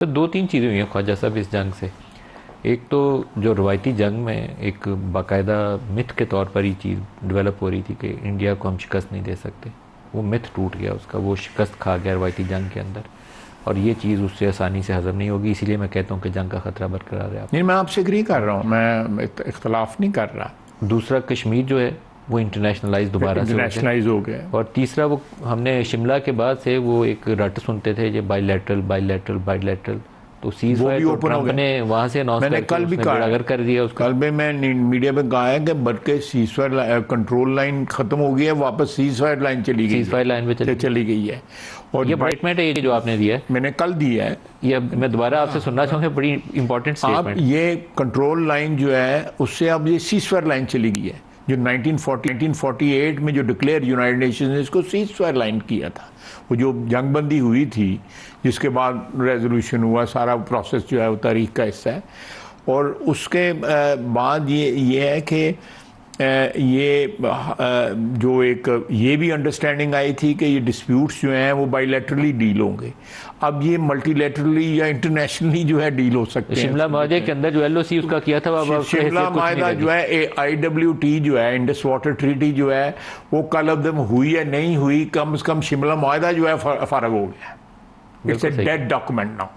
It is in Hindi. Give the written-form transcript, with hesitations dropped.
तो दो तीन चीज़ें हुई हैं ख्वाजा साहब इस जंग से। एक तो जो रवायती जंग में एक बाकायदा मिथ के तौर पर ही चीज़ डेवलप हो रही थी कि इंडिया को हम शिकस्त नहीं दे सकते, वो मिथ टूट गया उसका, वो शिकस्त खा गया रवायती जंग के अंदर, और ये चीज़ उससे आसानी से हज़म नहीं होगी। इसीलिए मैं कहता हूँ कि जंग का ख़तरा बरकरार है। नहीं, मैं आपसे एग्री कर रहा हूँ, मैं इख्तलाफ नहीं कर रहा। दूसरा, कश्मीर जो है वो इंटरनेशनलाइज दोबारा से इंटरनेशनलाइज हो गया। और तीसरा, वो हमने शिमला के बाद से वो एक रट सुनते थे ये बाईलैटरल बाईलैटरल बाईलैटरल, तो सीज फायर तो ट्रंप ने वहाँ से अनाउंस मैंने कल भी कहा, अगर कर दिया उसका। कल भी मैं मीडिया पे कहा है कि बल्कि सीज फायर कंट्रोल लाइन खत्म हो गई है, वापस सीज फायर लाइन चली गई, सीज फायर लाइन पे चली गई है। और ये स्टेटमेंट है ये जो आपने दिया है, मैंने कल दिया है, ये मैं दोबारा आपसे सुनना चाहूँगा, बड़ी इंपॉर्टेंट स्टेटमेंट। ये कंट्रोल लाइन जो है उससे अब ये सीज फायर लाइन चली गई है, जो 1948 में जो डिक्लेयर यूनाइटेड नेशंस ने इसको सीज फायर लाइन किया था। वो जो जंगबंदी हुई थी जिसके बाद रेजोल्यूशन हुआ, सारा प्रोसेस जो है वो तारीख का हिस्सा है। और उसके बाद ये है कि ये जो एक ये भी अंडरस्टैंडिंग आई थी कि ये डिस्प्यूट्स जो हैं वो बाईलैटरली डील होंगे। अब ये मल्टीलैटरली या इंटरनेशनली जो है डील हो सकते हैं। शिमला माहदे के अंदर जो LOC उसका किया था, अब शिमला माहदा जो है IWT जो है इंडस वाटर ट्रीटी जो है वो कल अब्दम हुई या नहीं हुई, कम से कम शिमला माहदा जो है फारग हो गया। It's a dead document now.